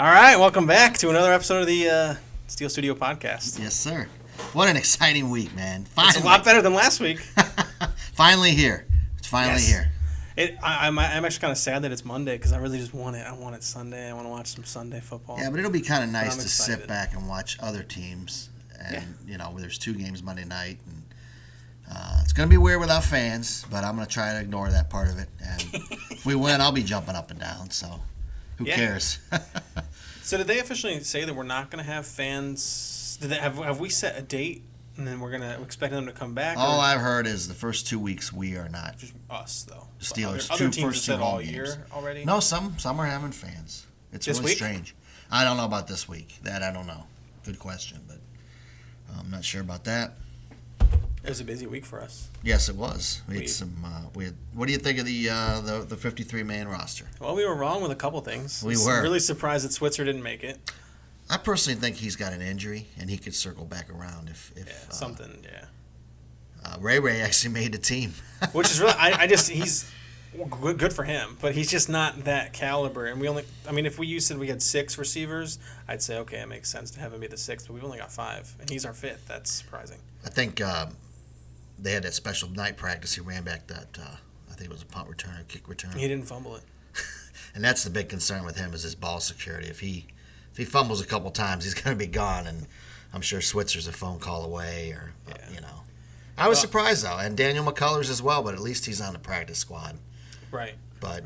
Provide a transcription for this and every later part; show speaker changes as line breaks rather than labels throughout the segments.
All right, welcome back to another episode of the Steel Studio Podcast.
Yes, sir. What an exciting week, man.
Finally. It's a lot better than last week.
Finally here. It's finally here.
I'm actually kind of sad that it's Monday because I really just want it. I want it Sunday. I want to watch some Sunday football.
Yeah, but it'll be kind of nice to sit back and watch other teams. And, there's 2 games Monday night. And it's going to be weird without fans, but I'm going to try to ignore that part of it. And if we win, I'll be jumping up and down. So who cares?
So did they officially say that we're not going to have fans? Have we set a date and then we're expect them to come back?
All I've heard is the first 2 weeks we are not.
Just us, though.
The Steelers.
Other teams
first
have said all
games.
year already?
No, some are having fans. It's
this
really
week?
strange. I don't know about this week. That I don't know. Good question, but I'm not sure about that.
It was a busy week for us.
Yes, it was. We had some. What do you think of the 53-man roster?
Well, we were wrong with a couple things.
We were
really surprised that Switzer didn't make it.
I personally think he's got an injury, and he could circle back around if
something.
Ray actually made the team,
which is really. He's good for him, but he's just not that caliber. And if we said we had 6 receivers, I'd say okay, it makes sense to have him be the 6th. But we've only got 5, and he's our 5th. That's surprising.
I think. They had that special night practice. He ran back that, I think it was a punt return or kick return.
He didn't fumble it.
And that's the big concern with him is his ball security. If he fumbles a couple times, he's going to be gone. And I'm sure Switzer's a phone call away I was surprised, though. And Daniel McCullers as well, but at least he's on the practice squad.
Right.
But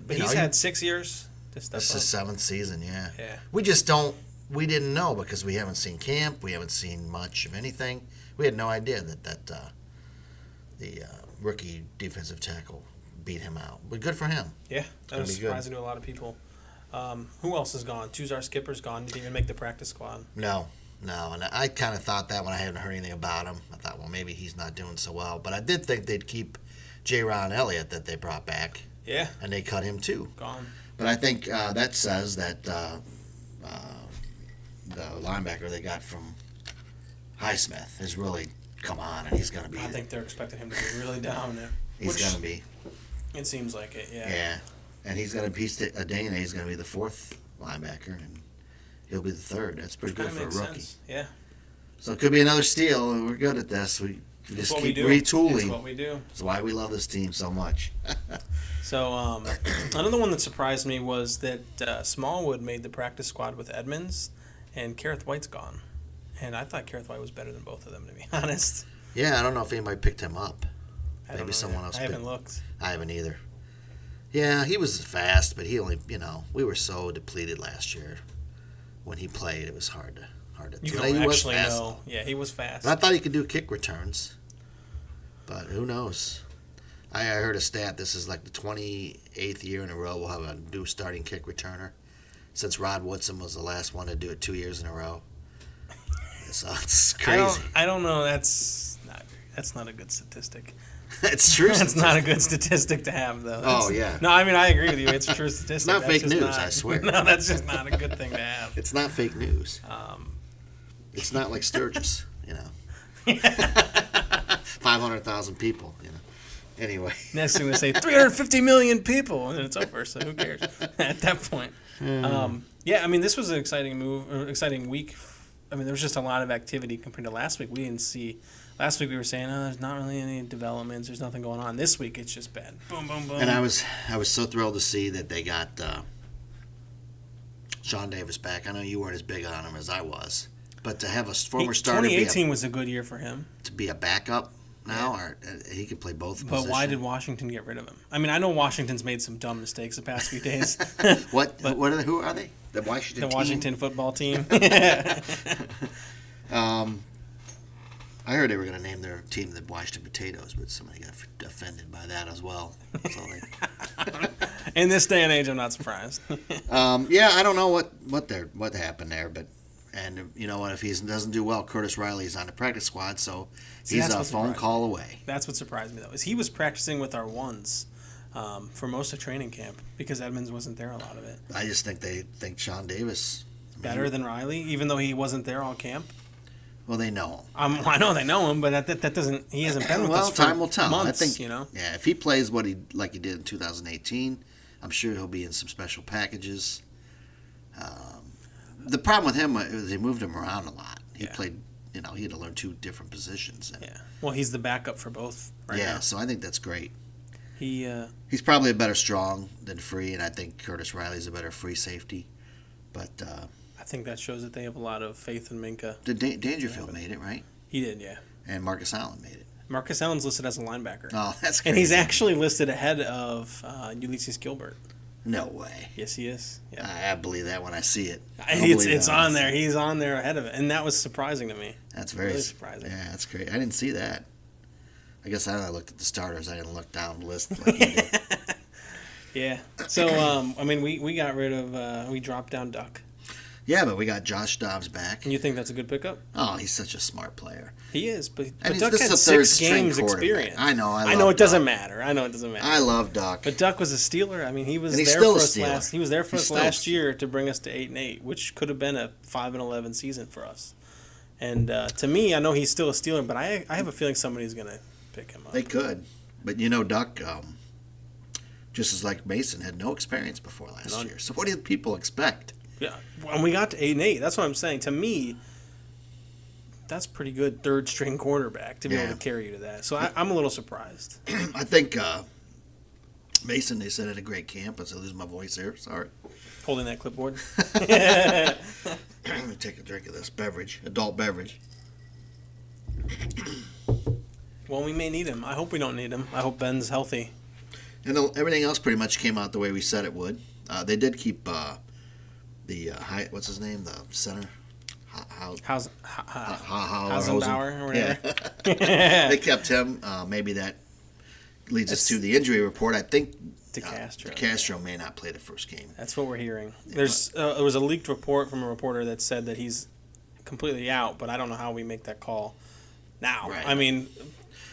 he's had 6 years to step up.
This is his 7th season, yeah.
We
didn't know because we haven't seen camp. We haven't seen much of anything. We had no idea that the rookie defensive tackle beat him out. But good for him.
Yeah, that was surprising to a lot of people. Who else is gone? Tuzar Skipper's gone. Didn't even make the practice squad. No. And I kind of thought that when I hadn't heard anything about him. I thought, well, maybe he's not doing so well. But I did think they'd keep J-Ron Elliott that they brought back. Yeah.
And they cut him too.
Gone.
But I think that says that the linebacker they got from Highsmith has really come on, and he's going to be.
I think they're expecting him to be really dominant.
He's going to be.
It seems like it, yeah.
Yeah, and he's going to be a day and he's going to be the 4th linebacker, and he'll be the 3rd. That's pretty good for a rookie.
Sense. Yeah.
So it could be another steal, and we're good at this. We just keep retooling.
That's what we do.
That's why we love this team so much.
So another one that surprised me was that Smallwood made the practice squad with Edmonds, and Kareth White's gone. And I thought Kareth White was better than both of them, to be honest.
Yeah, I don't know if anybody picked him up. Maybe someone else.
I haven't looked.
I haven't either. Yeah, he was fast, but he only, we were so depleted last year when he played. It was hard to.
You don't actually know. Yeah, he was fast.
And I thought he could do kick returns, but who knows? I heard a stat. This is like the 28th year in a row we'll have a new starting kick returner, since Rod Woodson was the last one to do it 2 years in a row. So it's crazy.
I don't know. That's not a good statistic.
It's true.
That's not a good statistic to have, though.
Yeah.
No, I mean, I agree with you. It's a true statistic.
It's not fake news, I swear.
No, that's just not a good thing to have.
It's not fake news. It's not like Sturgis, 500,000 people, Anyway.
Next thing they say, 350 million people, and then it's over, so who cares at that point? This was an exciting week. There was just a lot of activity compared to last week. We didn't see. Last week we were saying, there's not really any developments. There's nothing going on. This week it's just been boom, boom, boom.
And I was so thrilled to see that they got Sean Davis back. I know you weren't as big on him as I was, but to have a former starter.
2018 was a good year for him.
To be a backup now, or he could play both positions.
But why did Washington get rid of him? I know Washington's made some dumb mistakes the past few days.
What are they? Who are they? The Washington
football team.
I heard they were going to name their team the Washington Potatoes, but somebody got offended by that as well. So
in this day and age, I'm not surprised.
I don't know what happened there, but you know what? If he doesn't do well, Curtis Riley's on the practice squad, so he's a phone call away.
That's what surprised me, though, is he was practicing with our ones for most of training camp because Edmonds wasn't there a lot of it.
I just think they think Sean Davis
better than Riley, even though he wasn't there all camp.
Well, they know him.
I know they know him, but that doesn't. He hasn't been with us for
time will tell.
Months,
I think Yeah, if he plays like he did in 2018, I'm sure he'll be in some special packages. The problem with him was they moved him around a lot. He
Yeah.
played, he had to learn 2 different positions. And,
Yeah. Well, he's the backup for both right now.
so I think that's great.
He's
probably a better strong than free, and I think Curtis Riley's a better free safety. But
I think that shows that they have a lot of faith in Minka.
Dangerfield made it, right?
He did, yeah.
And Marcus Allen made it.
Marcus Allen's listed as a linebacker.
Oh, that's crazy.
And he's actually listed ahead of Ulysses Gilbert.
No way.
Yes, he is. Yeah.
I believe that when I see it.
It's on there. He's on there ahead of it. And that was surprising to me.
That's very
really surprising.
Yeah, that's great. I didn't see that. I guess I looked at the starters. I didn't look down the list like you did.
Yeah. So, we got rid of, we dropped down Duck.
Yeah, but we got Josh Dobbs back.
And you think that's a good pickup?
Oh, he's such a smart player.
He is, but
And
Duck
this
had
is a
6 games experience.
I know.
I know it doesn't matter. I
love Duck.
But Duck was a Steeler. I mean, he was
And he's
there
still
for
a
us
Steeler.
last. He was there for
He's
us
still a
last
Steeler.
year to bring us to 8-8, which could have been a 5-11 season for us. And to me, I know he's still a Steeler, but I have a feeling somebody's gonna pick him up.
They could, but Duck, just as like Mason, had no experience before last year. So what did people expect?
Yeah, when we got to 8-8, that's what I'm saying. To me, that's pretty good third string quarterback to be able to carry you to that. So I'm a little surprised.
I think Mason, they said, had a great camp. I lose my voice here. Sorry.
Holding that clipboard.
Let me take a drink of this adult beverage.
Well, we may need him. I hope we don't need him. I hope Ben's healthy.
And everything else pretty much came out the way we said it would. They did keep what's his name? The center?
Hausenbauer or whatever.
Yeah. They kept him. Maybe that leads us to the injury report. I think
Castro
may not play the first game.
That's what we're hearing. There was a leaked report from a reporter that said that he's completely out, but I don't know how we make that call now.
Right.
I mean,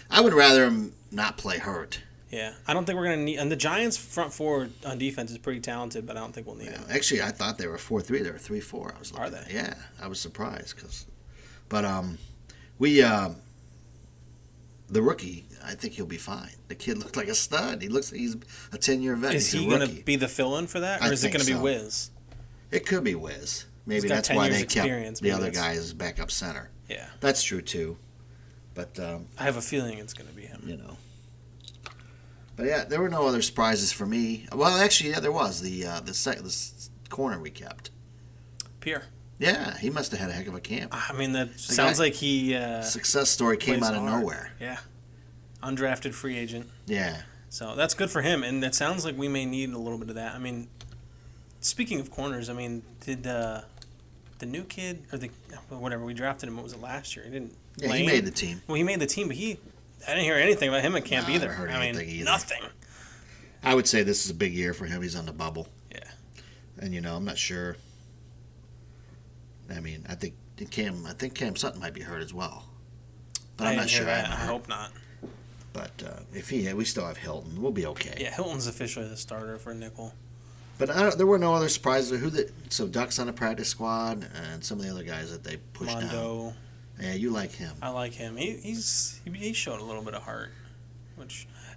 I would rather him not play hurt.
Yeah, I don't think we're going to need... And the Giants' front four on defense is pretty talented, but I don't think we'll need him.
Actually, I thought they were 4-3. They were 3-4. I was looking
Are they?
At. Yeah, I was surprised. But the rookie, I think he'll be fine. The kid looked like a stud. He's a 10-year vet.
Is he going to be the fill-in for that, or is it going to be Wiz?
It could be Wiz. Maybe that's why they kept the other guy as backup center.
Yeah.
That's true, too. But
I have a feeling it's going to be him.
But yeah, there were no other surprises for me. Well, actually, yeah, there was the corner we kept.
Pierre.
Yeah, he must have had a heck of a camp.
I mean, that sounds like he...
success story came out of nowhere.
Yeah. Undrafted free agent.
Yeah.
So that's good for him, and it sounds like we may need a little bit of that. I mean, speaking of corners, I mean, did the new kid, or whatever, we drafted him, what was it, last year? He didn't...
Yeah, he made the team.
Well, he made the team, but I didn't hear anything about him at camp either.
I haven't heard anything either.
Nothing.
I would say this is a big year for him. He's on the bubble.
Yeah.
And, I'm not sure. I mean, I think Cam Sutton might be hurt as well. But I'm not sure.
I hope not.
But we still have Hilton. We'll be okay.
Yeah, Hilton's officially the starter for nickel.
But there were no other surprises. So Duck's on the practice squad, and some of the other guys that they pushed
Mondo.
down. Yeah, you like him.
I like him. He showed a little bit of heart.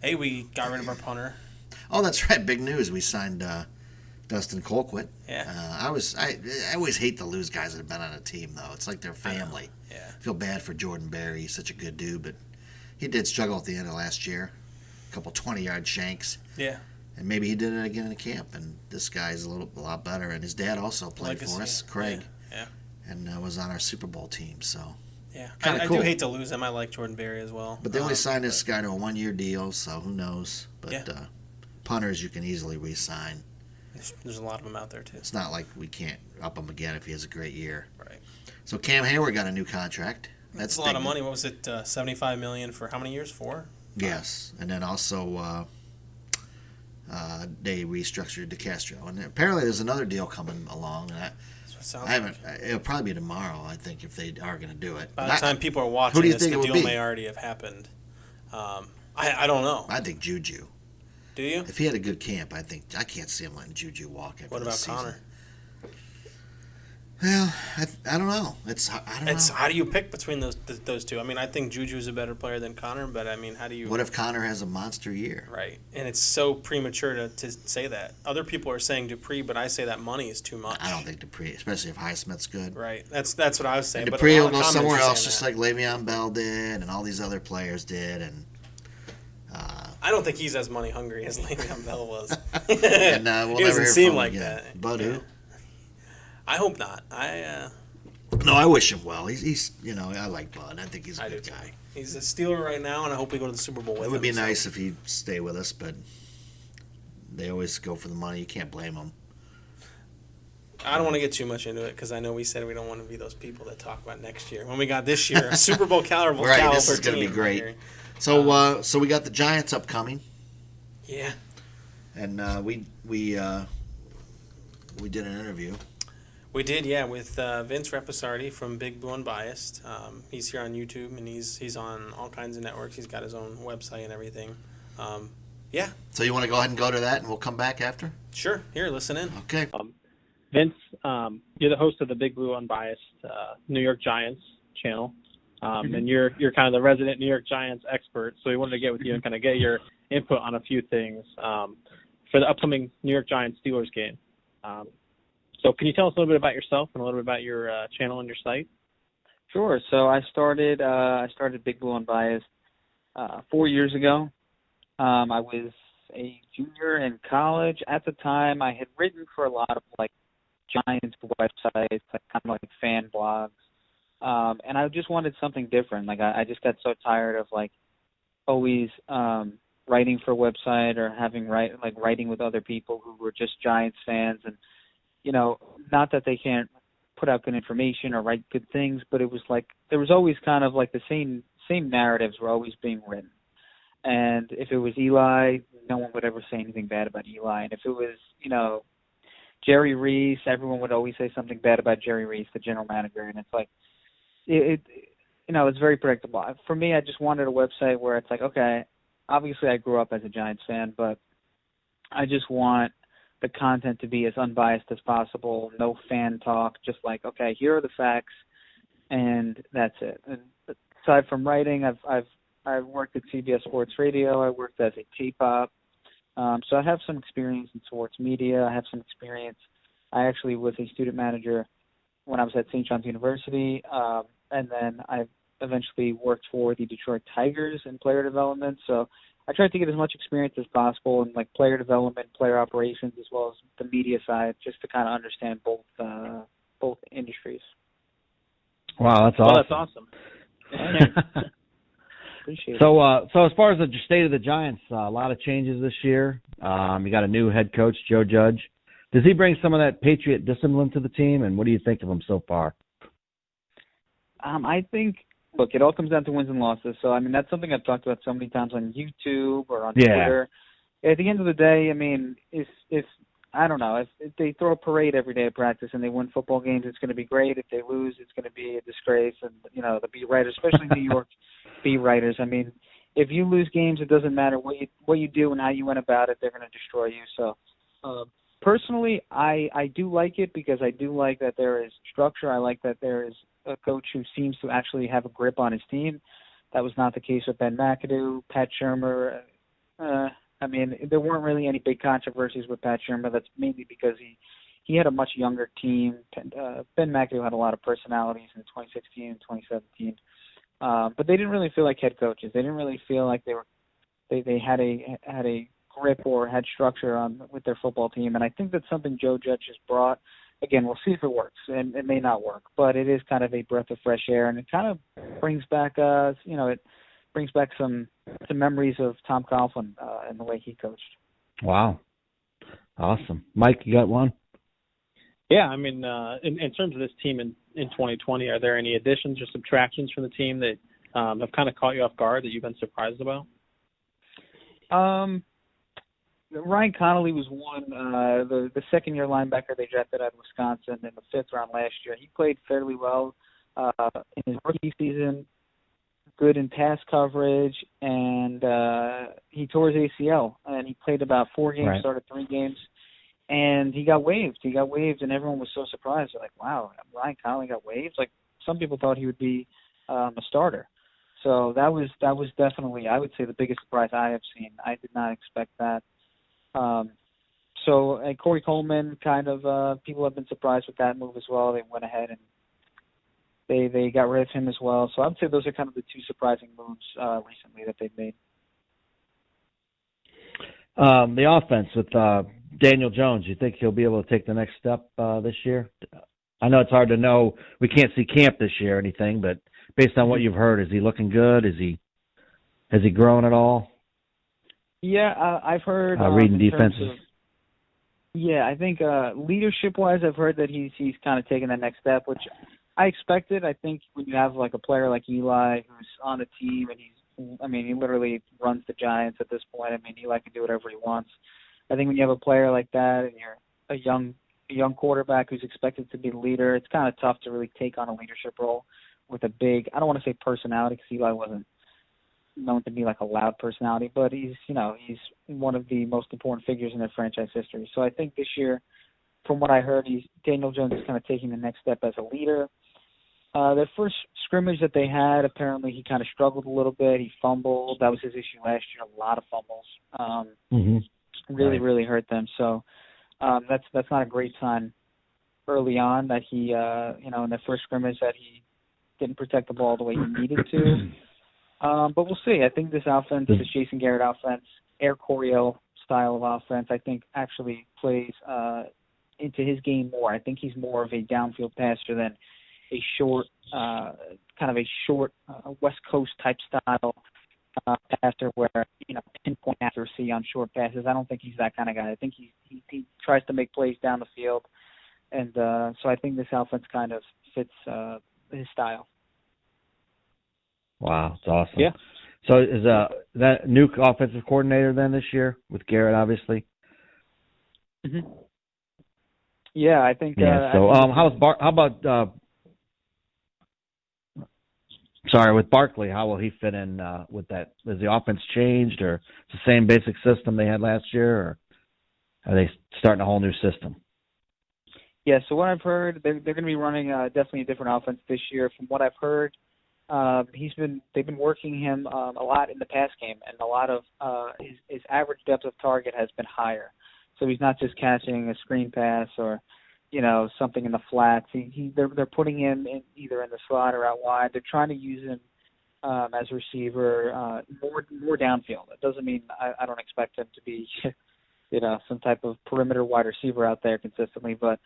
We got rid of our punter.
Oh, that's right. Big news. We signed Dustin Colquitt.
Yeah.
I always hate to lose guys that have been on a team, though. It's like their family.
Yeah.
I feel bad for Jordan Berry. He's such a good dude, but he did struggle at the end of last year. A couple 20-yard shanks.
Yeah.
And maybe he did it again in camp. And this guy's a lot better. And his dad also played for us, Craig.
Yeah.
And was on our Super Bowl team. So.
Yeah,
I
do hate to lose him. I like Jordan Berry as well.
But they only signed this guy to a 1-year deal, so who knows? But
yeah.
Punters you can easily re-sign.
There's a lot of them out there, too.
It's not like we can't up him again if he has a great year.
Right.
So Cam Hayward got a new contract.
That's a lot of money. What was it, $75 million for how many years? 4?
Yes. And then also they restructured DeCastro. And apparently there's another deal coming along. And it'll probably be tomorrow, I think, if they are going to do it.
By the time people are watching this, the deal may already have happened. I don't know.
I think Juju.
Do you?
If he had a good camp, I can't see him letting Juju walk after
What about
this season.
Connor?
Well, I don't know. I don't
It's
know.
how do you pick between those two? I mean, I think Juju's a better player than Connor, but I mean, how do you?
What if Connor has a monster year?
Right, and it's so premature to say that. Other people are saying Dupree, but I say that money is too much.
I don't think Dupree, especially if Highsmith's good.
Right, that's what I was saying.
And
But
Dupree
a
will
lot of
go somewhere
commenters are
else,
saying
just
that.
like Le'Veon Bell did, and all these other players did, and
I don't think he's as money hungry as Le'Veon Bell was.
and we'll
He
never
doesn't
hear
seem
from him
like
again.
that.
But
Yeah.
who?
I hope not.
No, I wish him well. He's I like Bud. I think he's a
I do
good
too.
guy.
He's a Steeler right now, and I hope we go to the Super Bowl with him.
It would be
so.
nice if he'd stay with us, but they always go for the money. You can't blame them.
I don't want to get too much into it because I know we said we don't want to be those people that talk about next year. When we got this year, a Super Bowl caliber
Right, this is
team
going to be great.
here.
So we got the Giants upcoming,
Yeah.
and we did an interview.
We did, yeah, with Vince Rapisardi from Big Blue Unbiased. He's here on YouTube, and he's on all kinds of networks. He's got his own website and everything. Yeah,
So you want to go ahead and go to that, and we'll come back after?
sure. Here, listen in.
Okay.
Vince, you're the host of the Big Blue Unbiased New York Giants channel, and you're kind of the resident New York Giants expert. So we wanted to get with you and kind of get your input on a few things for the upcoming New York Giants Steelers game. So can you tell us a little bit about yourself and a little bit about your channel and your site?
Sure. So I started Big Blue Unbiased 4 years ago. I was a junior in college. At the time, I had written for a lot of like Giants websites, like kind of like fan blogs, and I just wanted something different. Like I just got so tired of like always writing for a website or writing with other people who were just Giants fans, and not that they can't put out good information or write good things, but it was like there was always kind of like the same narratives were always being written. And if it was Eli, no one would ever say anything bad about Eli. And if it was, Jerry Reese, everyone would always say something bad about Jerry Reese, the general manager. And it's like, it's very predictable. For me, I just wanted a website where it's like, okay, obviously I grew up as a Giants fan, but I just want the content to be as unbiased as possible, no fan talk, just like, okay, here are the facts, and that's it. And aside from writing, I've worked at CBS Sports Radio. I worked as a tape op. So I have some experience in sports media. I have some experience. I actually was a student manager when I was at St. John's University, and then I eventually worked for the Detroit Tigers in player development. So I tried to get as much experience as possible in like player development, player operations, as well as the media side, just to kind of understand both industries.
Wow, that's
Well,
awesome.
that's awesome.
Appreciate it.
So as far as the state of the Giants, a lot of changes this year. You got a new head coach, Joe Judge. Does he bring some of that Patriot discipline to the team, and what do you think of him so far?
I think, look, it all comes down to wins and losses. So, I mean, that's something I've talked about so many times on YouTube or on Twitter. At the end of the day, I mean, if I don't know, if they throw a parade every day at practice and they win football games, it's going to be great. If they lose, it's going to be a disgrace. And, the beat writers, especially New York beat writers, I mean, if you lose games, it doesn't matter what you do and how you went about it, they're going to destroy you. So, personally, I do like it because I do like that there is structure. I like that there is a coach who seems to actually have a grip on his team. That was not the case with Ben McAdoo, Pat Shurmur. I mean, there weren't really any big controversies with Pat Shurmur. That's mainly because he had a much younger team. Ben McAdoo had a lot of personalities in 2016 and 2017. But they didn't really feel like head coaches. They didn't really feel like they had a grip or had structure with their football team. And I think that's something Joe Judge has brought. Again, we'll see if it works, and it may not work, but it is kind of a breath of fresh air, and it kind of brings back, it brings back some memories of Tom Coughlin and the way he coached.
Wow. Awesome. Mike, you got one?
Yeah, I mean, in terms of this team in 2020, are there any additions or subtractions from the team that have kind of caught you off guard that you've been surprised about?
Ryan Connolly was one, the second-year linebacker they drafted out of Wisconsin in the fifth round last year. He played fairly well in his rookie season, good in pass coverage, and he tore his ACL, and he played about 4 games,
Right.
started 3 games. and he got waived. And everyone was so surprised. They're like, wow, Ryan Connolly got waived? Like, some people thought he would be a starter. So that was definitely, I would say, the biggest surprise I have seen. I did not expect that. So Corey Coleman, kind of, people have been surprised with that move as well. They went ahead and they got rid of him as well. So I would say those are kind of the two surprising moves recently that they've made.
The offense with Daniel Jones, you think he'll be able to take the next step this year? I know it's hard to know. We can't see camp this year or anything, but based on what you've heard, is he looking good? Has he grown at all?
Yeah, I've heard
reading defenses.
I think leadership-wise, I've heard that he's kind of taking that next step, which I expected. I think when you have like a player like Eli who's on the team and he literally runs the Giants at this point. I mean, Eli can do whatever he wants. I think when you have a player like that and you're a young quarterback who's expected to be the leader, it's kind of tough to really take on a leadership role with a big, I don't want to say personality because Eli wasn't known to be like a loud personality, but he's one of the most important figures in their franchise history. So I think this year, from what I heard, Daniel Jones is kind of taking the next step as a leader. Their first scrimmage that they had, apparently he kind of struggled a little bit. He fumbled. That was his issue last year, a lot of fumbles. Really hurt them. So that's not a great sign early on that he, in the first scrimmage that he didn't protect the ball the way he needed to. But we'll see. I think this offense, this Jason Garrett offense, Air Coryell style of offense, I think actually plays into his game more. I think he's more of a downfield passer than a short, West Coast type style passer where, pinpoint accuracy on short passes. I don't think he's that kind of guy. I think he tries to make plays down the field. And so I think this offense kind of fits his style.
Wow, it's awesome.
Yeah.
So is that new offensive coordinator then this year with Garrett, obviously?
Mm-hmm. Yeah, I think.
How about with Barkley? How will he fit in with that? Has the offense changed, or it's the same basic system they had last year, or are they starting a whole new system?
Yeah. So what I've heard, they're going to be running definitely a different offense this year. From what I've heard. They've been working him a lot in the pass game, and a lot of his average depth of target has been higher. So he's not just catching a screen pass or something in the flats. They're putting him in either in the slot or out wide. They're trying to use him as a receiver more downfield. It doesn't mean I don't expect him to be some type of perimeter wide receiver out there consistently, but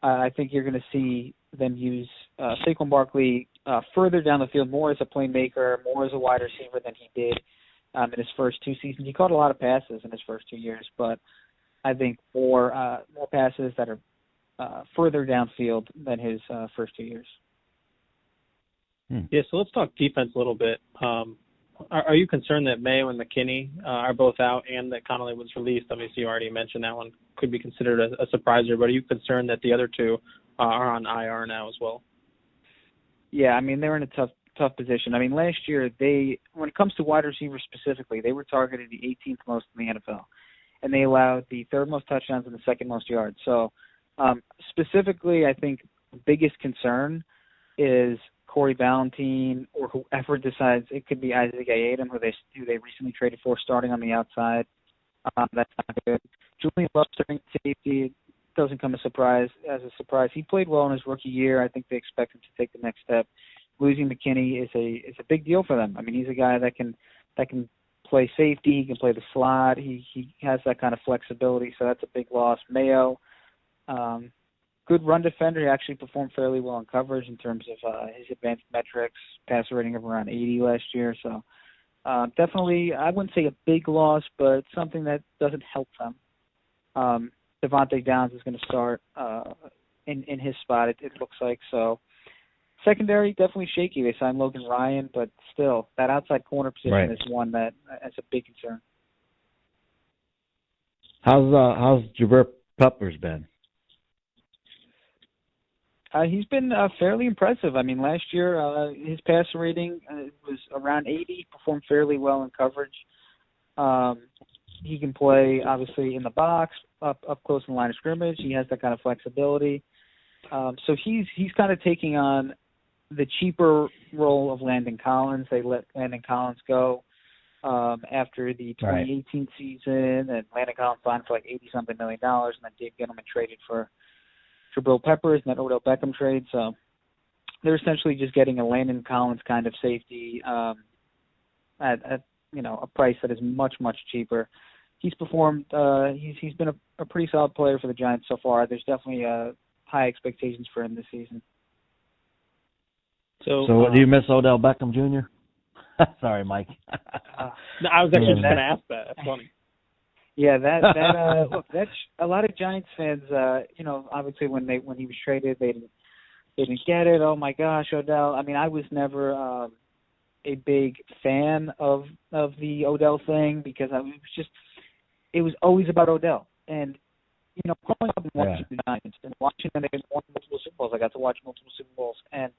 I think you're going to see them use Saquon Barkley further down the field, more as a playmaker, more as a wide receiver than he did in his first two seasons. He caught a lot of passes in his first 2 years, but I think more passes that are further downfield than his first 2 years.
Yeah, so let's talk defense a little bit. Are you concerned that Mayo and McKinney are both out and that Connolly was released? Obviously, you already mentioned that one could be considered a surpriser, but are you concerned that the other two are on IR now as well?
Yeah, I mean, they're in a tough position. I mean, last year, when it comes to wide receivers specifically, they were targeted the 18th most in the NFL, and they allowed the third most touchdowns and the second most yards. So specifically, I think the biggest concern is Corey Ballentine or whoever decides. It could be Isaac Ayadam, who they recently traded for, starting on the outside. That's not good. Julian Love starting safety doesn't come as a surprise. He played well in his rookie year. I think they expect him to take the next step. Losing McKinney is a big deal for them. I mean, he's a guy that can play safety. He can play the slot. He has that kind of flexibility, so that's a big loss. Mayo, good run defender. He actually performed fairly well in coverage in terms of his advanced metrics, passer rating of around 80 last year. So definitely, I wouldn't say a big loss, but something that doesn't help them. Devontae Downs is going to start in his spot, it looks like. So secondary, definitely shaky. They signed Logan Ryan, but still, that outside corner position is one that's a big concern.
How's Jabril Peppers been?
He's been fairly impressive. I mean, last year his passer rating was around 80, performed fairly well in coverage. he can play obviously in the box, up close in the line of scrimmage. He has that kind of flexibility. So he's kind of taking on the cheaper role of Landon Collins. They let Landon Collins go after the 2018 season, and Landon Collins signed for like $80-something million, and then Dave Gettleman traded for Bill Peppers and that Odell Beckham trade. So they're essentially just getting a Landon Collins kind of safety at a price that is much, much cheaper. He's performed. He's been a pretty solid player for the Giants so far. There's definitely high expectations for him this season.
So do you miss Odell Beckham Jr.? Sorry, Mike.
No, I was actually just going to ask that. That's funny.
Yeah, look, that's a lot of Giants fans. Obviously when he was traded, they didn't get it. Oh my gosh, Odell. I mean, I was never a big fan of the Odell thing because it was always about Odell. And growing up and watching the Giants and watching them, they won multiple Super Bowls. I got to watch multiple Super Bowls, and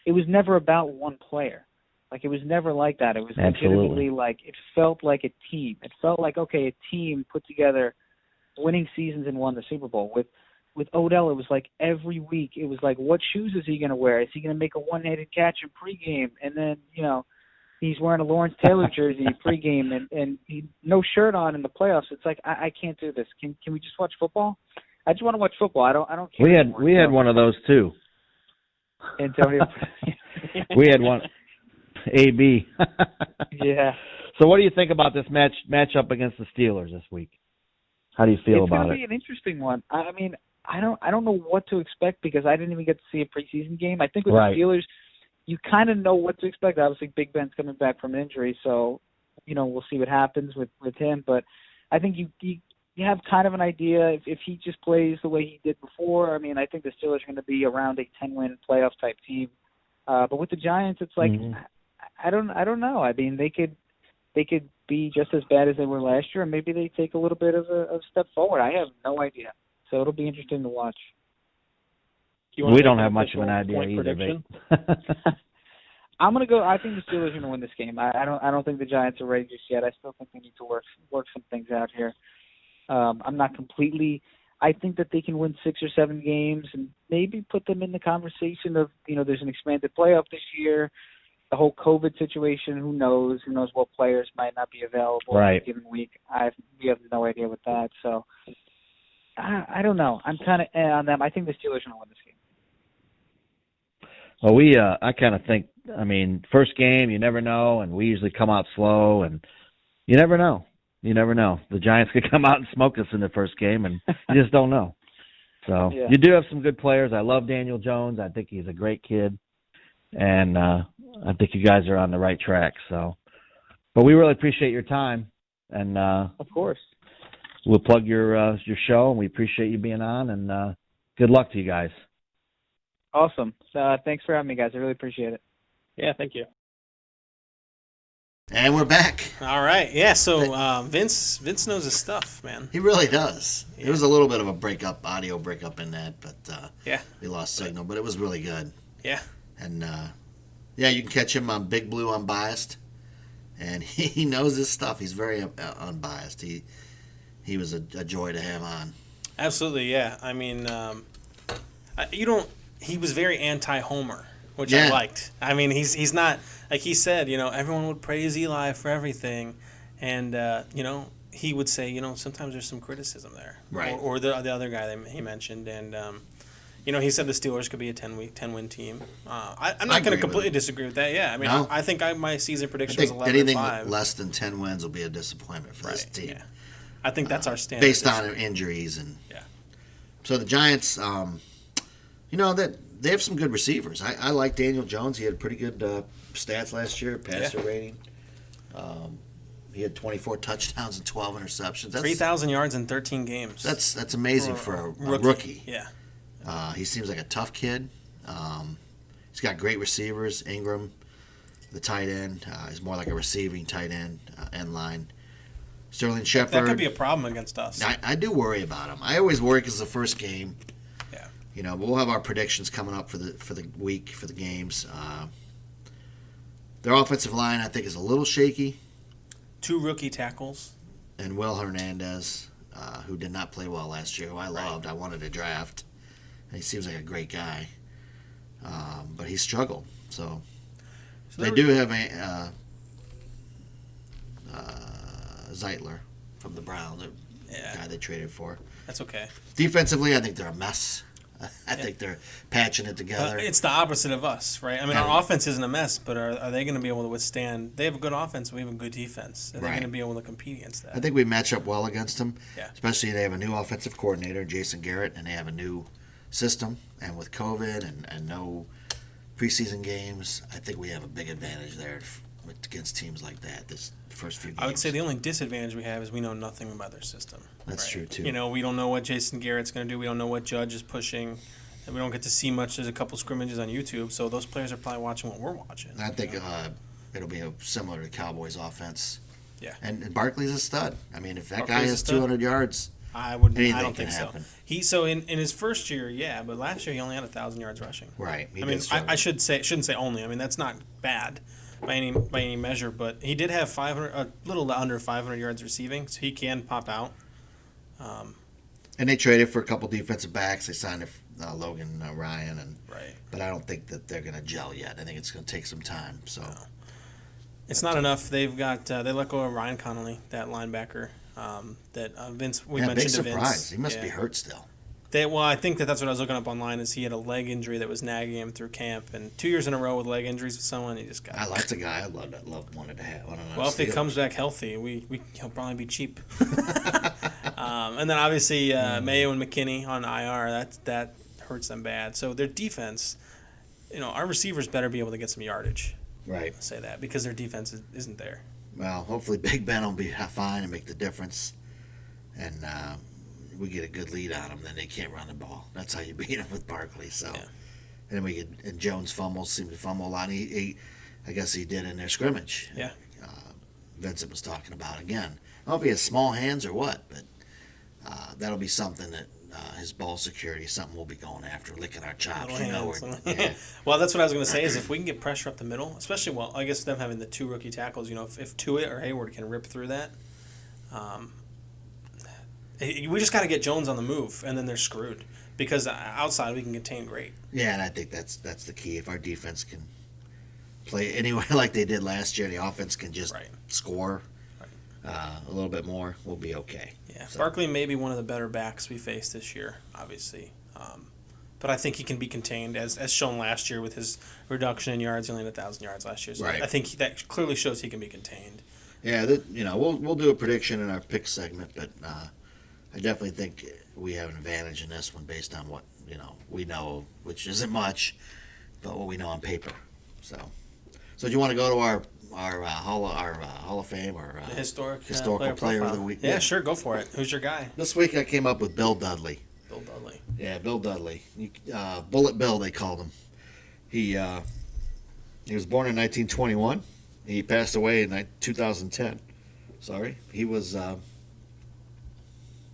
it was never about one player. Like, it was never like that. It was legitimately like, it felt like a team. It felt like, okay, a team put together winning seasons and won the Super Bowl. With Odell, it was like every week, it was like, what shoes is he going to wear? Is he going to make a one-handed catch in pregame? And then, he's wearing a Lawrence Taylor jersey pregame and he no shirt on in the playoffs. It's like, I can't do this. Can we just watch football? I just want to watch football. I don't care.
We had one of those too.
Antonio.
We had one. AB.
Yeah.
So what do you think about this matchup against the Steelers this week? How do you feel about it?
It's going to be an interesting one. I mean, I don't know what to expect because I didn't even get to see a preseason game. I think with the Steelers, you kind of know what to expect. Obviously, Big Ben's coming back from injury, so we'll see what happens with him. But I think you have kind of an idea if he just plays the way he did before. I mean, I think the Steelers are going to be around a 10-win playoff type team. But with the Giants, it's like I don't know. I mean, they could be just as bad as they were last year, and maybe they take a little bit of a step forward. I have no idea. So it'll be interesting to watch.
We don't have much of an idea either.
I'm gonna go. I think the Steelers are gonna win this game. I don't think the Giants are ready just yet. I still think they need to work some things out here. I'm not completely. I think that they can win 6 or 7 games and maybe put them in the conversation of there's an expanded playoff this year. The whole COVID situation, who knows? Who knows what players might not be available in a given week? We have no idea with that. So I don't know. I'm kind of on them. I think the Steelers are going to win this game.
Well, I kind of think, first game, you never know, and we usually come out slow, and you never know. You never know. The Giants could come out and smoke us in the first game, and you just don't know. So you do have some good players. I love Daniel Jones. I think he's a great kid, and I think you guys are on the right track. So, but we really appreciate your time, and
of course,
we'll plug your show, and we appreciate you being on, and good luck to you guys.
Awesome. Thanks for having me, guys. I really appreciate it.
Yeah, thank you.
And we're back.
All right. Yeah, so Vince knows his stuff, man.
He really does. Yeah. There was a little bit of a audio breakup in that, but we lost signal, but it was really good.
Yeah.
And, you can catch him on Big Blue Unbiased, and he knows his stuff. He's very unbiased. He was a joy to have on.
Absolutely, yeah. I mean, he was very anti-Homer, which I liked. I mean, he's not, like he said, everyone would praise Eli for everything. And, he would say, sometimes there's some criticism there.
Right.
Or the other guy that he mentioned. And, he said the Steelers could be a 10-win team. I'm not going to completely disagree with that. Yeah, I mean, I think my season prediction was 11-5.
Anything less than 10 wins will be a disappointment for this team.
Yeah. I think that's our standard.
Based on injuries. And so the Giants, they have some good receivers. I like Daniel Jones. He had pretty good stats last year, passer rating. He had 24 touchdowns and 12 interceptions.
3,000 yards in 13 games.
That's amazing for a rookie.
Yeah.
He seems like a tough kid. He's got great receivers. Ingram, the tight end, is more like a receiving tight end, end line. Sterling Shepard.
That could be a problem against us.
I do worry about him. I always worry because it's the first game.
Yeah.
But we'll have our predictions coming up for the week, for the games. Their offensive line, I think, is a little shaky.
2 rookie tackles.
and Will Hernandez, who did not play well last year, who I loved. I wanted to draft. And he seems like a great guy. But he struggled. So they do have a Zeitler from the Browns, the guy they traded for.
That's okay.
Defensively, I think they're a mess. I think they're patching it together.
It's the opposite of us, right? I mean, our offense isn't a mess, but are they going to be able to withstand? They have a good offense, we have a good defense. Are they going to be able to compete against that?
I think we match up well against them.
Yeah.
Especially they have a new offensive coordinator, Jason Garrett, and they have a new system. And with COVID and no preseason games, I think we have a big advantage there against teams like that this first few games.
I would say the only disadvantage we have is we know nothing about their system.
That's true, too.
You know, we don't know what Jason Garrett's going to do. We don't know what Judge is pushing. And we don't get to see much. There's a couple scrimmages on YouTube, so those players are probably watching what we're watching.
I think it'll be similar to Cowboys' offense.
Yeah.
And Barkley's a stud. I mean, if that
Barkley's
guy
a
has
stud.
200 yards,
I don't
anything
think
can
so.
happen.
In his first year, yeah, but last year he only had 1,000 yards rushing.
Right.
I shouldn't say only. I mean, that's not bad by any measure, but he did have a little under 500 yards receiving, so he can pop out.
And they traded for a couple defensive backs. They signed Logan Ryan,
Right.
But I don't think that they're going to gel yet. I think it's going to take some time. So
It's not enough. They've got they let go of Ryan Connolly, that linebacker. That Vince we mentioned
big
to Vince.
surprise. He must be hurt still.
I think that's what I was looking up online. Is he had a leg injury that was nagging him through camp, and 2 years in a row with leg injuries with someone, he just got.
That's a guy I wanted to have.
Well, if he comes back healthy, he'll probably be cheap. And then obviously Mayo and McKinney on IR. That hurts them bad. So their defense, our receivers better be able to get some yardage.
Right.
I'll say that because their defense isn't there.
Well, hopefully Big Ben will be fine and make the difference, and we get a good lead on them. Then they can't run the ball. That's how you beat them with Barkley. So, and and Jones seemed to fumble a lot. I guess he did in their scrimmage.
Yeah.
Vincent was talking about again. I don't know if he has small hands or what, but that'll be something that his ball security is something we'll be going after, licking our chops.
Well, that's what I was going to say is if we can get pressure up the middle, especially I guess them having the two rookie tackles, if Tua or Hayward can rip through that, we just got to get Jones on the move, and then they're screwed because outside we can contain great.
Yeah, and I think that's the key. If our defense can play anyway like they did last year, the offense can just score a little bit more, we'll be okay.
Yeah, so. Barkley may be one of the better backs we face this year, obviously. But I think he can be contained, as shown last year with his reduction in yards. He only had 1,000 yards last year. So I think that clearly shows he can be contained.
Yeah, we'll do a prediction in our pick segment, but I definitely think we have an advantage in this one based on what we know, which isn't much, but what we know on paper. So do you want to go to our Hall of Fame or
the
historical player of the week?
Yeah, sure, go for it. Who's your guy?
This week I came up with Bill Dudley.
Bill Dudley.
Yeah, Bill Dudley. Bullet Bill, they called him. He was born in 1921. He passed away in 2010. Sorry, he was.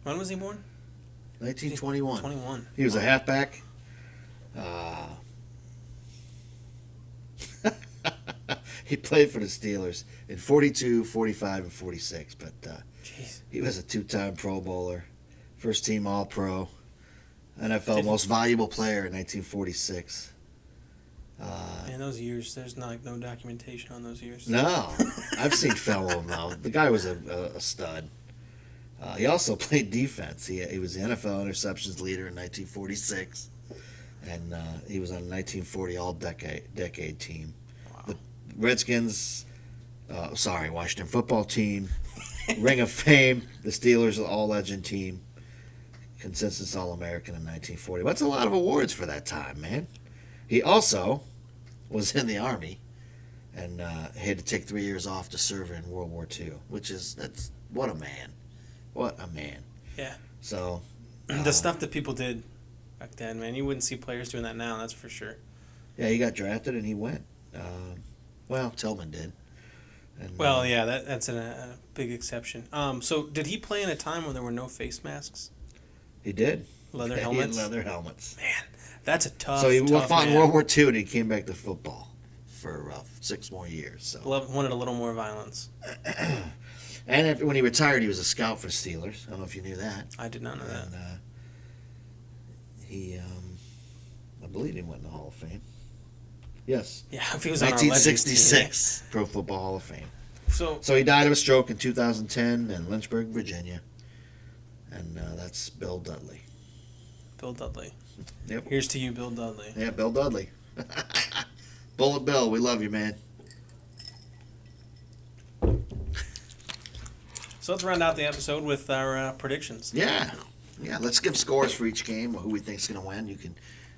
When was he born?
1921.
21.
He was a halfback. He played for the Steelers in 42, 45, and 46, but he was a two-time Pro Bowler, first-team All-Pro, NFL Most Valuable Player in 1946.
Man, those years, there's no documentation on those years.
No, I've seen film of him, though. The guy was a stud. He also played defense. He was the NFL interceptions leader in 1946, and he was on the 1940 All-Decade team.
Wow.
The Redskins, Washington football team, Ring of Fame, the Steelers All-Legend team, consensus All-American in 1940. That's a lot of awards for that time, man. He also was in the Army and had to take 3 years off to serve in World War II, what a man. What a man.
Yeah.
So.
The stuff that people did back then, man, you wouldn't see players doing that now, that's for sure.
Yeah, he got drafted and he went. Tillman did. And,
that's a big exception. So did he play in a time when there were no face masks?
He did.
Leather helmets?
He had leather helmets.
Man, that's a tough
So he fought in
man.
World War II and he came back to football for 6 more years. So
Wanted a little more violence.
And when he retired, he was a scout for the Steelers. I don't know if you knew that.
I did not know that.
And he, I believe he went in the Hall of Fame. Yes.
Yeah, if he was on our Legends team.
1966 Pro Football Hall of Fame.
So
he died of a stroke in 2010 in Lynchburg, Virginia. And that's Bill Dudley.
Bill Dudley.
Yep.
Here's to you, Bill Dudley.
Yeah, Bill Dudley. Bullet Bill, we love you, man.
So let's round out the episode with our predictions.
Yeah. Let's give scores for each game, who we think's going to win.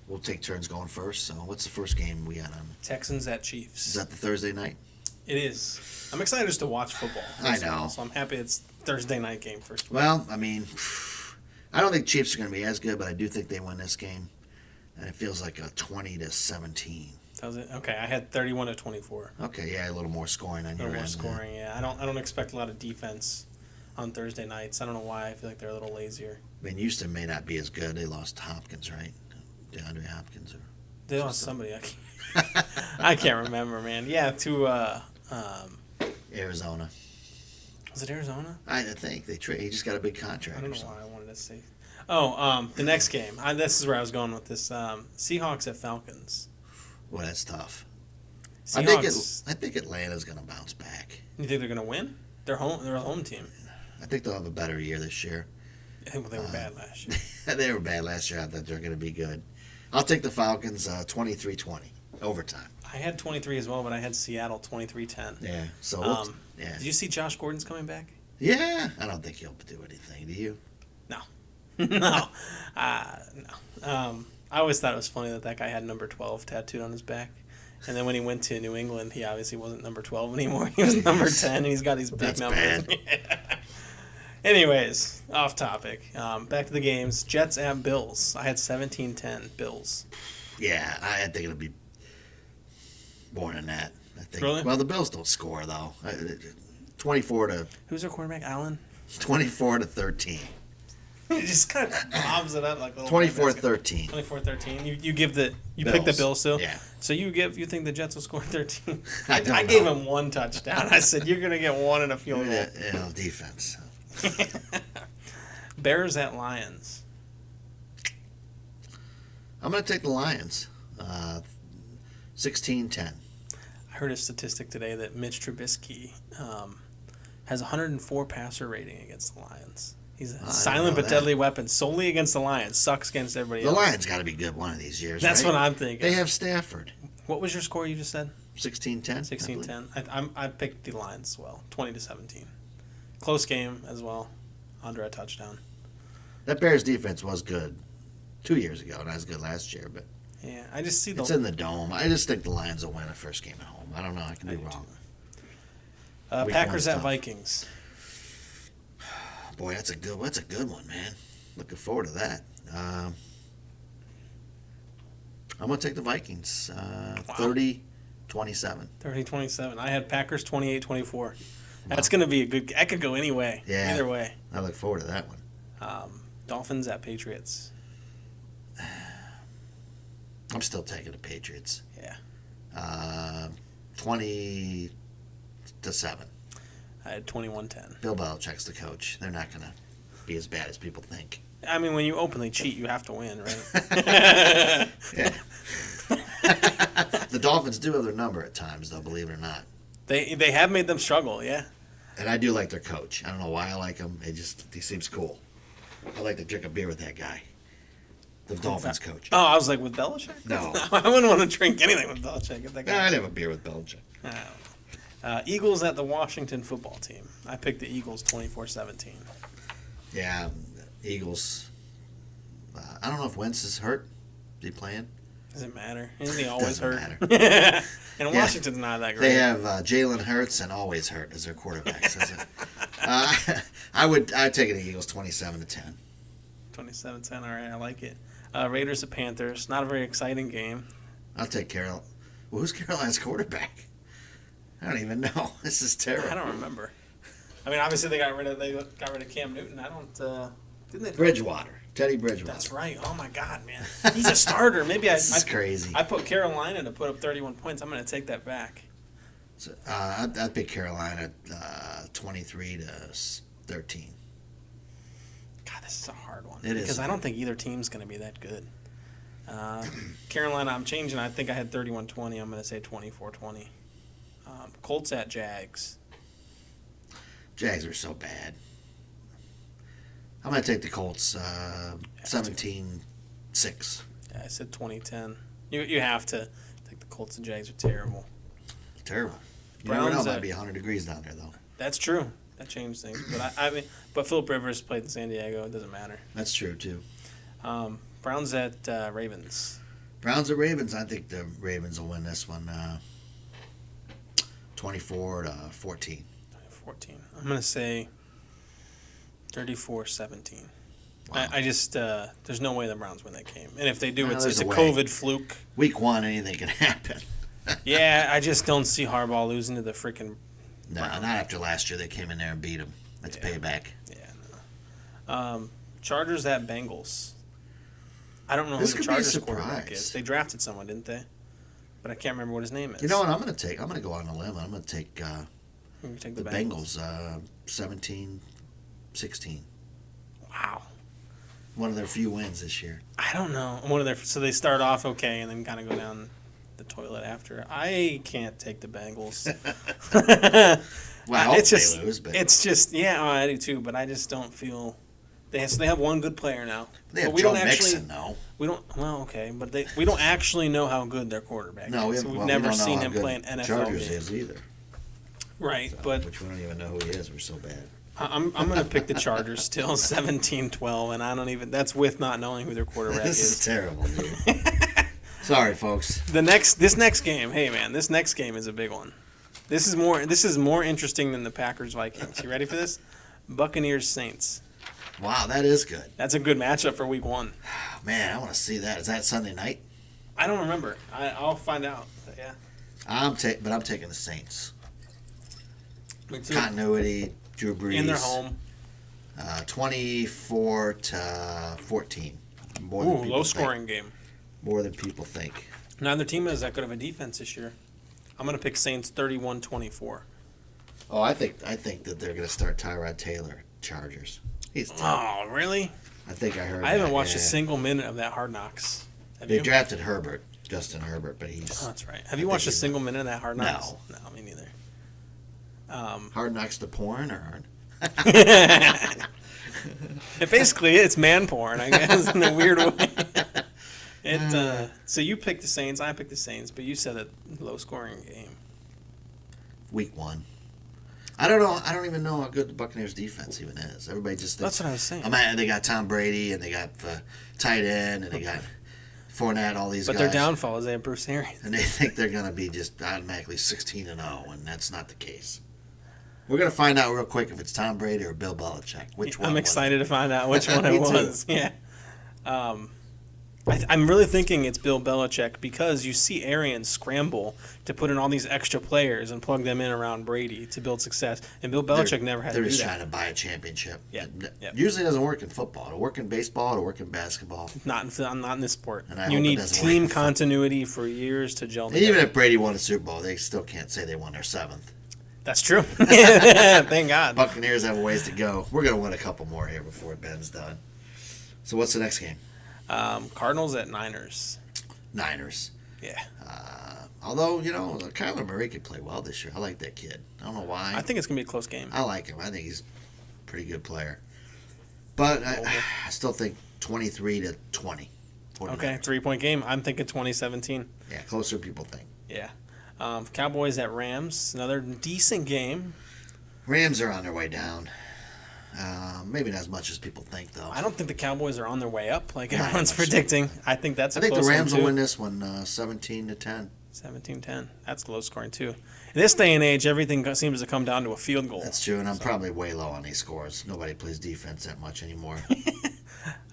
We'll take turns going first. So what's the first game we got on?
Texans at Chiefs.
Is that the Thursday night?
It is. I'm excited just to watch football.
I know.
So I'm happy it's Thursday night game first.
Well, I mean, I don't think Chiefs are going to be as good, but I do think they win this game. And it feels like a 20-17.
Does it? Okay, I had 31-24.
Okay, yeah, a little more scoring on
A
your
little more
end.
scoring, yeah. I don't expect a lot of defense on Thursday nights. I don't know why. I feel like they're a little lazier.
I mean, Houston may not be as good. They lost Hopkins, right? DeAndre Hopkins.
They lost somebody. I can't remember, man. Yeah, to
Arizona.
was it Arizona?
I think he just got a big contract.
I don't
or
know
something.
why I wanted to say. Oh, the next game. This is where I was going with this. Seahawks at Falcons.
Well, that's tough.
Seahawks.
I think Atlanta's going to bounce back.
You think they're going to win? They're home. They're a home team.
I think they'll have a better year this year.
Well, they were bad last year.
They were bad last year. I thought they're going to be good. I'll take the Falcons 23-20, overtime.
I had 23 as well, but I had Seattle 23-10.
Yeah. So, yeah.
Did you see Josh Gordon's coming back?
Yeah. I don't think he'll do anything. Do you?
No. No. I always thought it was funny that guy had number 12 tattooed on his back. And then when he went to New England, he obviously wasn't number 12 anymore. He was number 10, and he's got these big
That's
numbers.
bad.
Anyways, off topic. Back to the games. Jets at Bills. I had 17-10 Bills.
Yeah, I think it'll be more than that. I think.
Really?
Well, the Bills don't score though. 24 to
Who's their quarterback? Allen?
24 to 13.
He just kind of bobs it up like a little
24-13.
24-13. You give the
Bills.
pick the Bills still.
Yeah.
So you think the Jets will score 13?
I don't
I
know.
gave him one touchdown. I said you're gonna get one and a field goal.
Yeah, defense.
Bears at Lions.
I'm going to take the Lions. 16-10.
I heard a statistic today that Mitch Trubisky has 104 passer rating against the Lions. He's a silent but deadly weapon solely against the Lions. Sucks against everybody
The
else.
Lions got to be good one of these years.
That's
right?
what I'm thinking.
They have Stafford.
What was your score you just said?
16-10.
16-10. I picked the Lions as well. 20-17. Close game as well. Under a touchdown.
That Bears defense was good 2 years ago, not as good last year, but
Yeah, I just see
it's in the dome. I just think the Lions will win a first game at home. I don't know. I can be
do
wrong.
Packers
one's
at
tough.
Vikings.
Boy, that's a good one, man. Looking forward to that. I'm going to take the Vikings. 30-27.
30-27. I had Packers 28-24. That's going to be a good. That could go any way.
Yeah.
Either way.
I look forward to that one.
Dolphins at Patriots.
I'm still taking the Patriots.
Yeah.
20-7.
I had 21-10.
Bill Belichick's the coach. They're not going to be as bad as people think.
I mean, when you openly cheat, you have to win, right?
Yeah. The Dolphins do have their number at times, though, believe it or not.
They have made them struggle, yeah.
And I do like their coach. I don't know why I like him. He seems cool. I like to drink a beer with that guy. The Dolphins coach.
Oh, I was like, with Belichick?
No.
I wouldn't want to drink anything with Belichick. If that guy.
I'd have a beer with Belichick.
Eagles at the Washington football team. I picked the Eagles 24-17.
Yeah, Eagles. I don't know if Wentz is hurt. Is he playing?
Does it matter? Isn't he always hurt?
Doesn't matter.
And Washington's not that great.
They have Jalen Hurts and always hurt as their quarterbacks. I'd take the Eagles 27-10.
27-10. All right, I like it. Raiders at Panthers. Not a very exciting game.
I'll take Carol. Well, who's Carolina's quarterback? I don't even know. This is terrible.
I don't remember. I mean, obviously they got rid of Cam Newton. I don't. Didn't they?
Bridgewater. Teddy Bridgewater.
That's right. Oh my God, man, he's a starter. Maybe
This is crazy.
I put Carolina to put up 31 points. I'm going to take that back.
So, I'd pick Carolina 23-13.
God, this is a hard one.
It is.
Because I don't think either team's going to be that good. Carolina, I'm changing. I think I had 31-20. I'm going to say 24-20. Colts at Jags.
Jags are so bad. I'm going to take the Colts 17-6.
Yeah, I said 2010. You have to take the Colts and Jags are terrible.
Terrible. You
Browns
never know. It might be 100 degrees down there, though.
That's true. That changed things. But but Philip Rivers played in San Diego. It doesn't matter.
That's true, too.
Browns at Ravens.
Browns at Ravens. I think the Ravens will win this one 24-14.
14. I'm going to say 34-17.
Wow.
I just there's no way the Browns win that game. And if they do,
No,
it's
there's
a
a way.
COVID fluke.
Week 1, anything can happen.
Yeah, I just don't see Harbaugh losing to the freaking
No, not after last year. They came in there and beat them. That's payback.
Yeah, no. Chargers at Bengals. I don't know
This
who the
could be a
Chargers quarterback
surprise.
is. They drafted someone, didn't they? But I can't remember what his name is.
You know what I'm going to take? I'm going to go on a limb. I'm going to take
You take
the Bengals 17-16.
Wow.
One of their few wins this year.
I don't know. So they start off okay and then kind of go down the toilet after. I can't take the Bengals.
Well, I hope
it's just,
they lose, but
it's just, yeah, I do too. But I just don't feel they have one good player now.
they have
but we
Joe
don't actually,
Mixon, though.
We don't. Well, okay, but we don't actually know how good their quarterback
No,
is.
we
We've
don't
never
know
seen
how
him
good
play an NFL
Chargers
game.
is either.
Right,
So,
but
which we don't even know who he is. We're so bad.
I'm going to pick the Chargers still 17-12, and I don't even. That's with not knowing who their quarterback
This is
is.
terrible, dude. Sorry, folks.
This next game, hey man, this next game is a big one. This is more interesting than the Packers Vikings. You ready for this? Buccaneers Saints.
Wow, that is good.
That's a good matchup for Week 1.
Oh, man, I want to see that. Is that Sunday night?
I don't remember. I'll find out. But yeah.
I'm taking the Saints.
Me too.
Continuity, Drew Brees.
In their home.
24-14. More than
Ooh,
people
low
think.
scoring game.
More than people think.
Neither team has that good of a defense this year. I'm going to pick Saints 31-24.
Oh, I think that they're going to start Tyrod Taylor, Chargers. He's tough.
Oh, really?
I think I heard.
I haven't
that,
watched a
yeah.
single minute of that Hard Knocks. Have
They
you?
drafted Justin Herbert, but he's
Oh, that's right. Have you watched a single minute of that Hard Knocks?
No.
No, me neither.
Hard Knocks the porn or.
Basically, it's man porn, I guess, in a weird way. So you picked the Saints, I picked the Saints, but you said a low-scoring game.
Week 1. I don't know. I don't even know how good the Buccaneers defense even is. Everybody just thinks.
That's what I was saying.
They got Tom Brady and they got the tight end and they got Fournette. All these
But
guys.
their downfall is they have Bruce Arians.
And they think they're going to be just automatically 16-0, and that's not the case. We're going to find out real quick if it's Tom Brady or Bill Belichick. Which one?
I'm excited to find out which one
Me
it
too.
was. Yeah. I'm really thinking it's Bill Belichick because you see Arians scramble to put in all these extra players and plug them in around Brady to build success. And Bill Belichick never had to
They're
do
just
that.
trying to buy a championship.
Yeah. Yep.
Usually doesn't work in football. It'll work in baseball. It'll work in basketball.
Not in this sport.
And I
You
hope it
need
doesn't work
team
in football.
continuity for years to gel
And
together.
even if Brady won a Super Bowl, they still can't say they won their 7th.
That's true. Thank God.
Buccaneers have a ways to go. We're going to win a couple more here before Ben's done. So what's the next game?
Cardinals at Niners.
Niners.
Yeah.
Although, Kyler Murray could play well this year. I like that kid. I don't know why.
I think it's going to be a close game.
I like him. I think he's a pretty good player. But I still think 23-20.
Okay, 3-point game. I'm thinking 2017.
Yeah, closer than people think.
Yeah. Cowboys at Rams. Another decent game.
Rams are on their way down. Maybe not as much as people think, though.
I don't think the Cowboys are on their way up like
Not
everyone's
much.
predicting. I think that's a
I think
close
the Rams
one,
will
too.
win this one 17-10.
17-10. That's low scoring, too. In this day and age, everything seems to come down to a field goal.
That's true, and I'm probably way low on these scores. Nobody plays defense that much anymore.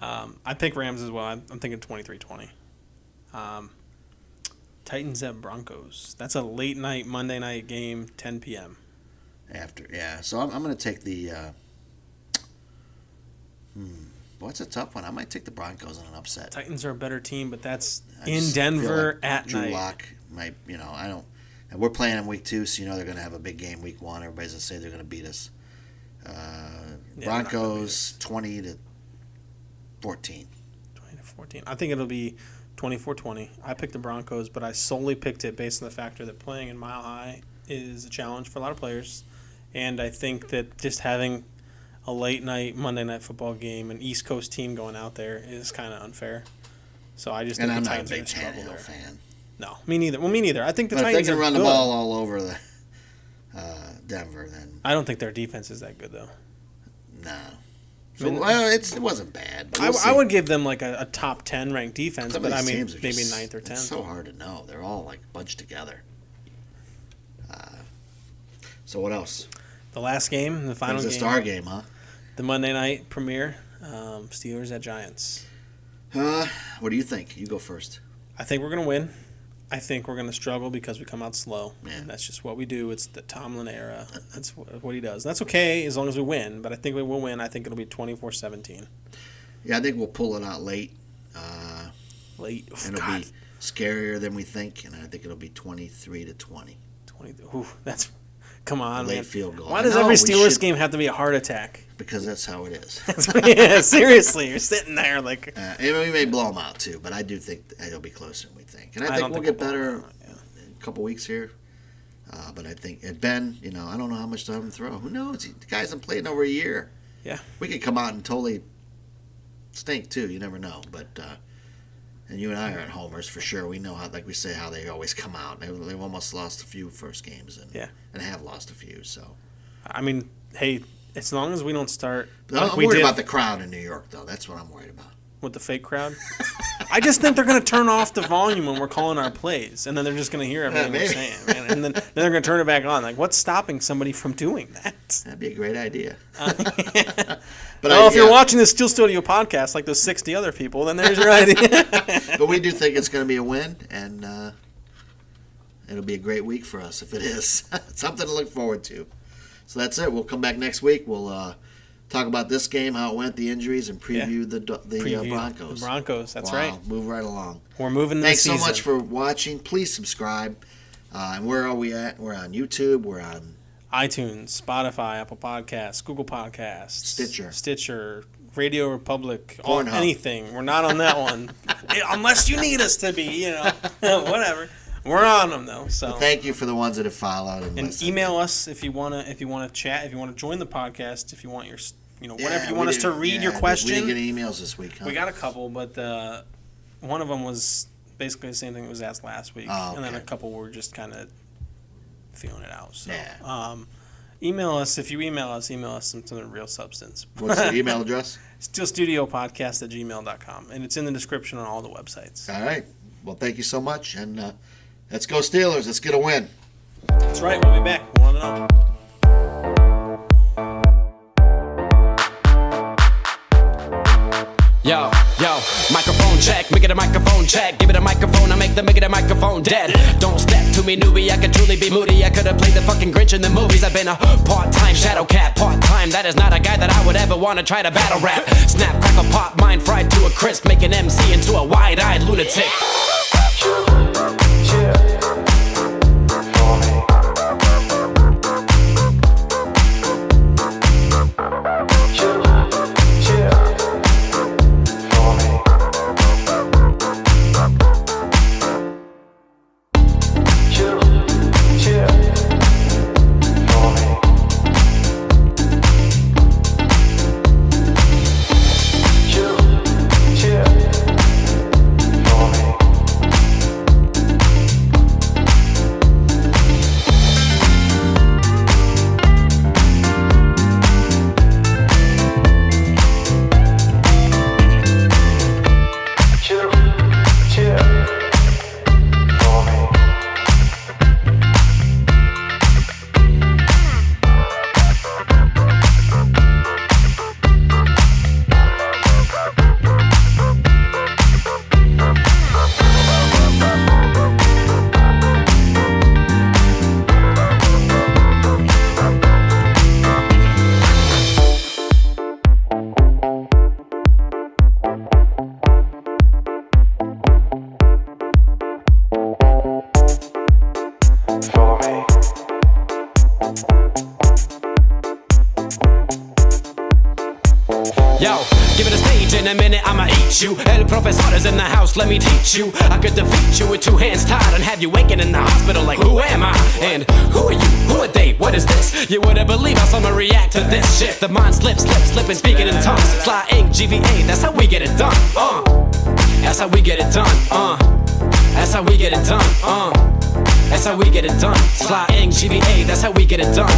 I pick Rams as well. I'm thinking 23-20. Titans at Broncos. That's a late night, Monday night game, 10 p.m.
So I'm going to take the. What's a tough one? I might take the Broncos in an upset.
Titans are a better team, but that's
I
in
just feel
Denver
like
at
Drew
night.
Lock might, I don't. And we're playing in week 2, so they're going to have a big game week 1. Everybody's going to say they're going to beat us. Broncos 20-14.
20-14. I think it'll be 24-20. I picked the Broncos, but I solely picked it based on the factor that playing in Mile High is a challenge for a lot of players. And I think that just having a late night Monday Night Football game, an East Coast team going out there is kind of unfair. So I just think the Titans are going to struggle there.
Fan.
No, me neither. Well, me neither. I think the
But
Titans
if they can run
good.
the ball all over the Denver, then
I don't think their defense is that good, though.
no. So, it wasn't bad. But
I would give them like a top 10 ranked defense,
Some
but
of
I
these
mean
teams are
maybe
just-
9th or 10th.
It's so hard to know. They're all like bunched together. So what else?
The last game, the final
It's a
game,
star game, huh?
the Monday night premiere, Steelers at Giants.
What do you think? You go first.
I think we're going to win. I think we're going to struggle because we come out slow.
Yeah.
And that's just what we do. It's the Tomlin era. That's what he does. That's okay as long as we win, but I think we will win. I think it'll be 24-17.
Yeah, I think we'll pull it out late.
Late. Oh,
It'll
God.
be scarier than we think, and I think it'll be 23-20.
20. Ooh, that's... Come on,
Late
man.
field goal.
Why does
No,
every
we
Steelers
should-
game have to be a heart attack?
Because that's how it is.
Yeah, seriously. You're sitting there like...
And we may blow them out, too, but I do think it'll be closer than we think. And I think
don't
we'll
think
get
we'll blow
better
them out, yeah.
in a couple weeks here. But I think, and Ben, I don't know how much time to throw. Who knows? The guy hasn't played in over a year.
Yeah.
We could come out and totally stink, too. You never know. But, and you and I are at homers for sure. We know how, like we say, how they always come out. They've almost lost a few first games and have lost a few, so.
I mean, hey, as long as we don't start...
But
like
I'm
we
worried
did
about the crowd in New York, though. That's what I'm worried about.
with the fake crowd. I just think they're going to turn off the volume when we're calling our plays, and then they're just going to hear everything we're
maybe.
saying. Man. And then they're going to turn it back on. Like, what's stopping somebody from doing that?
That'd be a great idea.
But if you're watching this Steel Studio podcast like those 60 other people, then there's your idea.
But we do think it's going to be a win, and it'll be a great week for us if it is. Something to look forward to. So that's it. We'll come back next week. We'll talk about this game, how it went, the injuries, and preview the Broncos.
The Broncos, that's
wow,
right.
Move right along.
We're moving this
Thanks
season.
so much for watching. Please subscribe. And where are we at? We're on YouTube. We're on
iTunes, Spotify, Apple Podcasts, Google Podcasts, Stitcher, Radio Republic, anything. We're not on that one, unless you need us to be. Whatever. We're on them though. So
thank you for the ones that have followed and
listened. Email us if you wanna chat, if you wanna join the podcast, if you want your whatever you want us to read your question.
We didn't get emails this week. Huh?
We got a couple, but one of them was basically the same thing that was asked last week, and then a couple were just kind of feeling it out. So, email us. If you email us some real substance.
What's the email address?
steelstudiopodcast@gmail.com, and it's in the description on all the websites.
All right. Well, thank you so much, and let's go Steelers. Let's get a win.
That's right. We'll be back. 1-0.
Yo, microphone check, make it a microphone check. Give it a microphone, I make it a microphone dead. Don't step to me, newbie, I could truly be moody. I could have played the fucking Grinch in the movies. I've been a part-time shadow cat, part-time. That is not a guy that I would ever want to try to battle rap. Snap, crackle, pop, mind fried to a crisp. Make an MC into a wide-eyed lunatic.
For me.
Yo, give it a stage in a minute, I'ma eat you. El profesor's in the house, let me teach you. I could defeat you with two hands tied and have you waking in the hospital like, who am I? And who are you? Who are they? What is this? You wouldn't believe how someone react to this shit. The mind slipping, speaking in tongues. Sly ink, GVA, that's how we get it done. That's how we get it done. That's how we get it done. That's how we get it done. Sly ink, GVA, that's how we get it done.